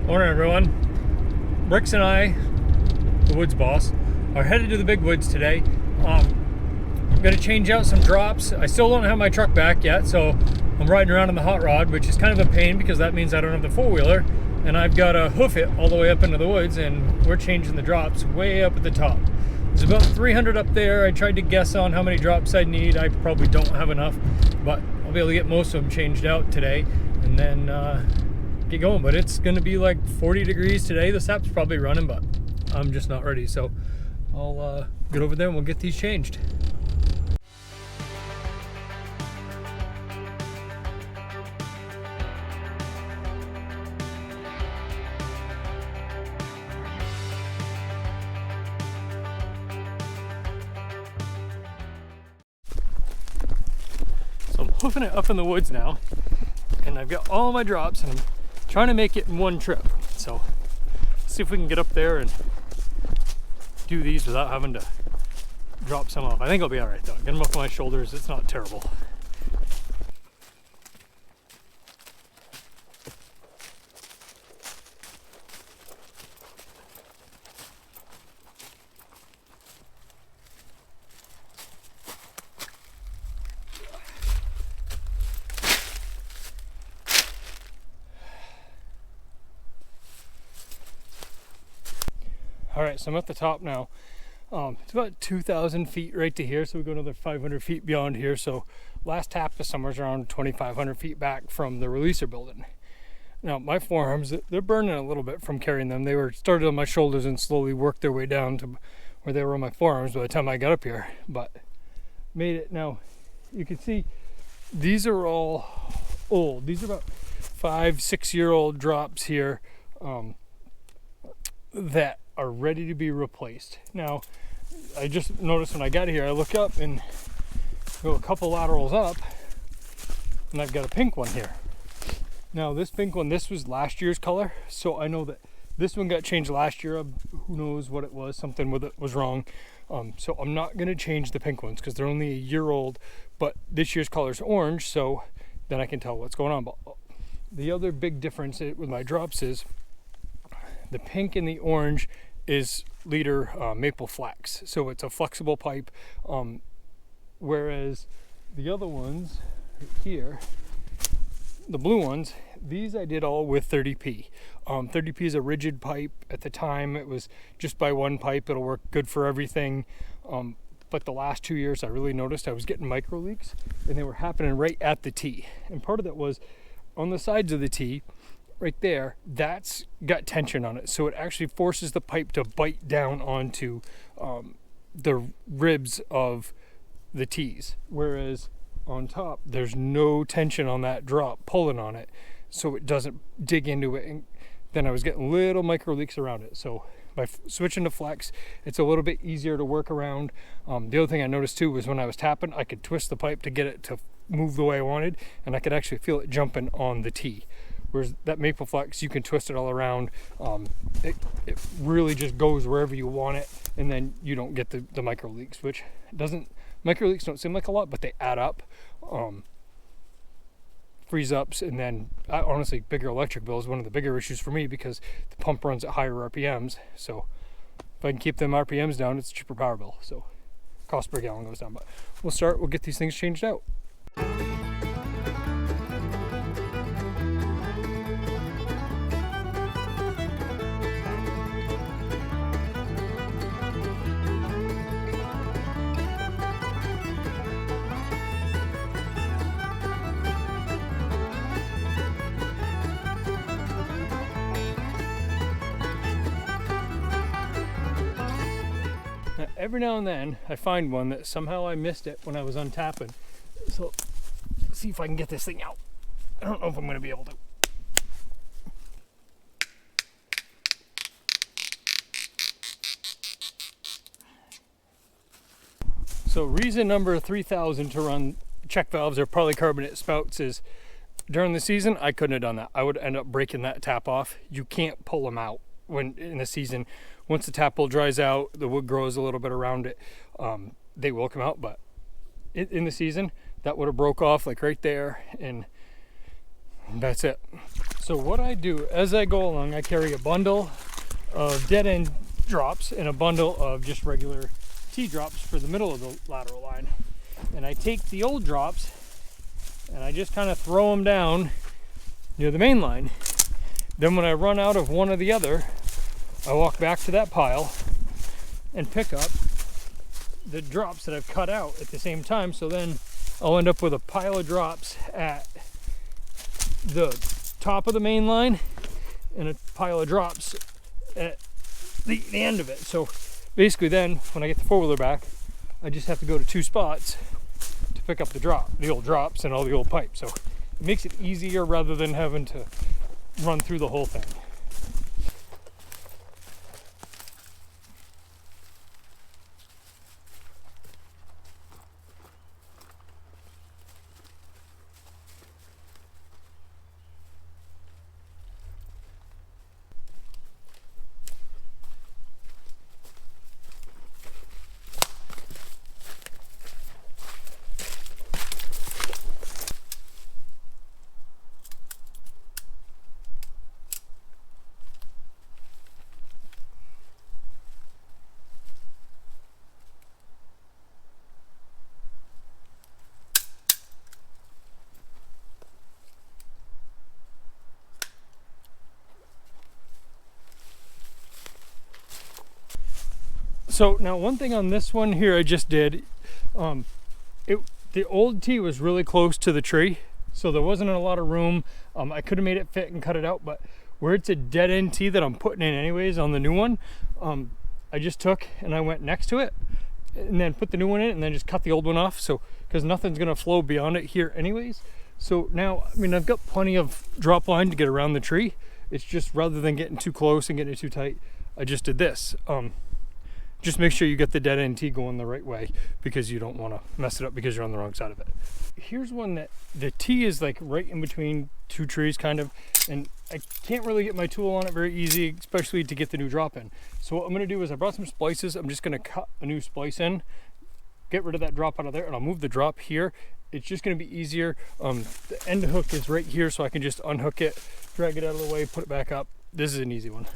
Morning everyone. Bricks and I, the woods boss, are headed to the big woods today. I'm gonna change out some drops. I still don't have my truck back yet, so I'm riding around in the hot rod, which is kind of a pain because that means I don't have the four-wheeler, and I've got to hoof it all the way up into the woods, and we're changing the drops way up at the top. There's about 300 up there. I tried to guess on how many drops I need. I probably don't have enough, but I'll be able to get most of them changed out today, and then get going. But it's gonna be like 40 degrees today. The sap's probably running, but I'm just not ready, so I'll get over there and we'll get these changed. So I'm hoofing it up in the woods now, and I've got all my drops, and I'm trying to make it in one trip. So see if we can get up there and do these without having to drop some off. I think I'll be all right though. Get them off my shoulders. It's not terrible. All right, so I'm at the top now. It's about 2,000 feet right to here, so we go another 500 feet beyond here. So last tap is somewhere around 2,500 feet back from the releaser building. Now my forearms, they're burning a little bit from carrying them. They were started on my shoulders and slowly worked their way down to where they were on my forearms by the time I got up here, but made it. Now you can see these are all old. These are about 5-6-year-old drops here that are ready to be replaced. Now, I just noticed when I got here, I look up and go a couple laterals up, and I've got a pink one here. Now, this pink one, this was last year's color, so I know that this one got changed last year. Who knows what it was? Something with it was wrong. So I'm not going to change the pink ones because they're only a year old, but this year's color is orange, so then I can tell what's going on. But the other big difference with my drops is the pink and the orange is leader maple flex, so it's a flexible pipe, whereas the other ones here, the blue ones, these I did all with 30p. 30p is a rigid pipe. At the time it was just by one pipe, it'll work good for everything, but the last 2 years I really noticed I was getting micro leaks, and they were happening right at the T, and part of that was on the sides of the T right there, that's got tension on it, so it actually forces the pipe to bite down onto the ribs of the T's, whereas on top there's no tension on that drop pulling on it, so it doesn't dig into it, and then I was getting little micro leaks around it. So by switching to flex, it's a little bit easier to work around. The other thing I noticed too was when I was tapping, I could twist the pipe to get it to move the way I wanted, and I could actually feel it jumping on the T. Whereas that maple flex, you can twist it all around. It really just goes wherever you want it, and then you don't get the micro leaks, which micro leaks don't seem like a lot, but they add up. Freeze ups, and then honestly, bigger electric bill is one of the bigger issues for me because the pump runs at higher RPMs. So if I can keep them RPMs down, it's a cheaper power bill. So cost per gallon goes down. But we'll get these things changed out. Every now and then I find one that somehow I missed it when I was untapping. So let's see if I can get this thing out. I don't know if I'm going to be able to. So reason number 3,000 to run check valves or polycarbonate spouts is during the season I couldn't have done that. I would end up breaking that tap off. You can't pull them out when in the season. Once the tap hole dries out, the wood grows a little bit around it, they will come out, but in the season that would have broke off like right there, and that's it. So what I do as I go along, I carry a bundle of dead end drops and a bundle of just regular T-drops for the middle of the lateral line. And I take the old drops and I just kind of throw them down near the main line. Then when I run out of one or the other, I walk back to that pile and pick up the drops that I've cut out at the same time. So then I'll end up with a pile of drops at the top of the main line and a pile of drops at the end of it. So basically then when I get the four-wheeler back, I just have to go to two spots to pick up the old drops and all the old pipes. So it makes it easier rather than having to run through the whole thing. So now one thing on this one here I just did, the old T was really close to the tree, so there wasn't a lot of room. I could have made it fit and cut it out, but where it's a dead end T that I'm putting in anyways on the new one, I just took and I went next to it and then put the new one in and then just cut the old one off. So, because nothing's gonna flow beyond it here anyways. So now, I mean, I've got plenty of drop line to get around the tree. It's just rather than getting too close and getting it too tight, I just did this. Just make sure you get the dead end T going the right way because you don't want to mess it up because you're on the wrong side of it. Here's one that the T is like right in between two trees kind of, and I can't really get my tool on it very easy, especially to get the new drop in. So what I'm going to do is I brought some splices. I'm just going to cut a new splice in, get rid of that drop out of there, and I'll move the drop here. It's just going to be easier. The end hook is right here, so I can just unhook it, drag it out of the way, put it back up. This is an easy one.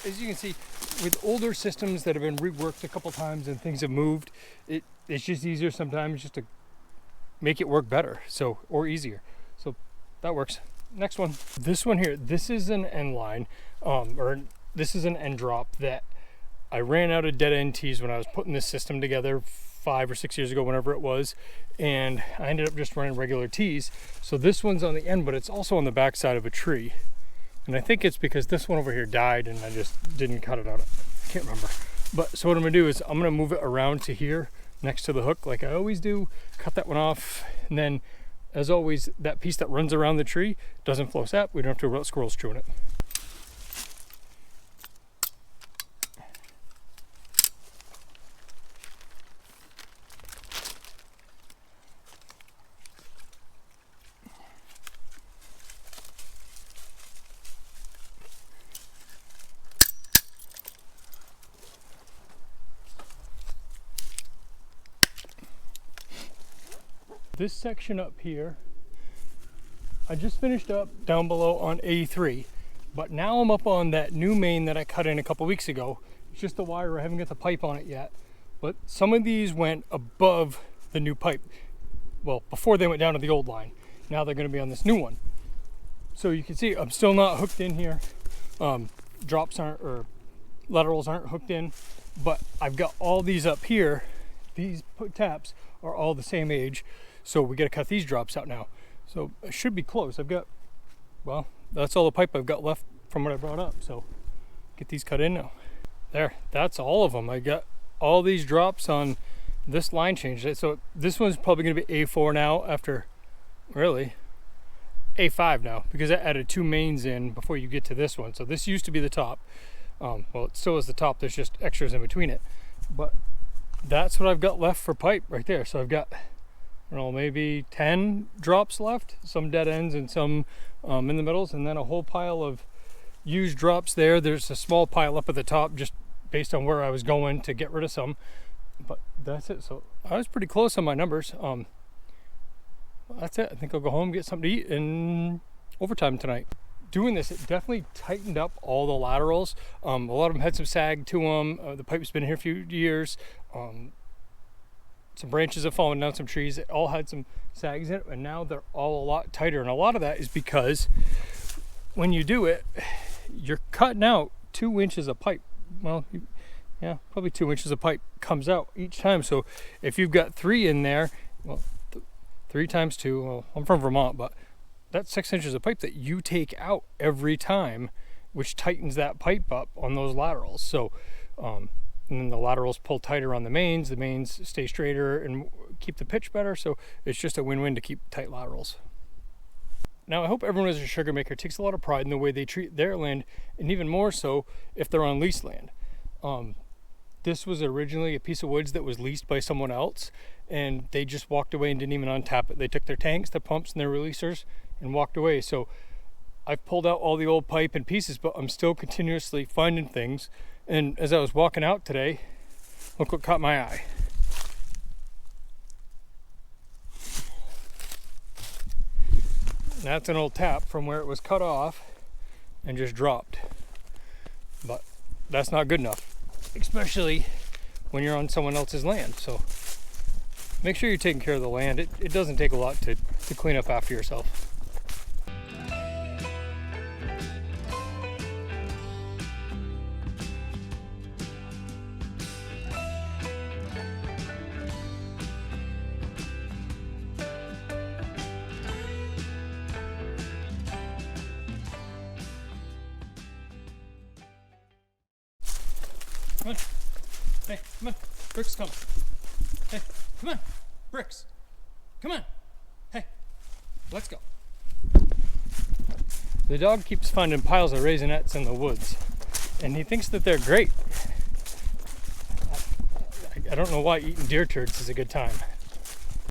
As you can see, with older systems that have been reworked a couple times and things have moved, it's just easier sometimes just to make it work better, so, or easier. So that works. Next one. This one here, this is an end line, or this is an end drop that I ran out of dead end T's when I was putting this system together 5 or 6 years ago, whenever it was, and I ended up just running regular T's. So this one's on the end, but it's also on the back side of a tree. And I think it's because this one over here died and I just didn't cut it out. I can't remember. But so what I'm gonna do is I'm gonna move it around to here next to the hook like I always do, cut that one off, and then as always, that piece that runs around the tree doesn't flow sap. We don't have to worry about squirrels chewing it. This section up here, I just finished up down below on A3, but now I'm up on that new main that I cut in a couple weeks ago. It's just the wire, I haven't got the pipe on it yet, but some of these went above the new pipe. Well, before they went down to the old line. Now they're going to be on this new one. So you can see I'm still not hooked in here. Drops aren't, or laterals aren't hooked in, but I've got all these up here. These taps are all the same age, so we got to cut these drops out now. So I should be close. I've got, well, that's all the pipe I've got left from what I brought up. So get these cut in now. There, that's all of them. I got all these drops on this line change. So this one's probably going to be A4 now after, really, A5 now, because I added 2 mains in before you get to this one. So this used to be the top. Well, it still is the top. There's just extras in between it. But that's what I've got left for pipe right there. So I've got, I don't know, maybe 10 drops left, some dead ends and some in the middles, and then a whole pile of used drops there. There's a small pile up at the top just based on where I was going to get rid of some, but that's it. So I was pretty close on my numbers. That's it. I think I'll go home, get something to eat, and overtime tonight. Doing this, it definitely tightened up all the laterals. A lot of them had some sag to them. The pipe's been here a few years. Some branches have fallen down, some trees. It all had some sags in it, and now they're all a lot tighter. And a lot of that is because when you do it, you're cutting out 2 inches of pipe. Well, yeah, probably 2 inches of pipe comes out each time. So if you've got 3 in there, well, 3 times 2, well, I'm from Vermont, but that's 6 inches of pipe that you take out every time, which tightens that pipe up on those laterals. So, and then the laterals pull tighter on the mains stay straighter and keep the pitch better. So it's just a win-win to keep tight laterals. Now, I hope everyone who's a sugar maker takes a lot of pride in the way they treat their land, and even more so if they're on leased land. This was originally a piece of woods that was leased by someone else, and they just walked away and didn't even untap it. They took their tanks, their pumps, and their releasers and walked away. So I've pulled out all the old pipe and pieces, but I'm still continuously finding things. And as I was walking out today, look what caught my eye. That's an old tap from where it was cut off and just dropped. But that's not good enough, especially when you're on someone else's land. So make sure you're taking care of the land. It doesn't take a lot to clean up after yourself. Come on. Hey, come on. Bricks, come. Hey, come on. Bricks. Come on. Hey, let's go. The dog keeps finding piles of raisinets in the woods, and he thinks that they're great. I don't know why eating deer turds is a good time.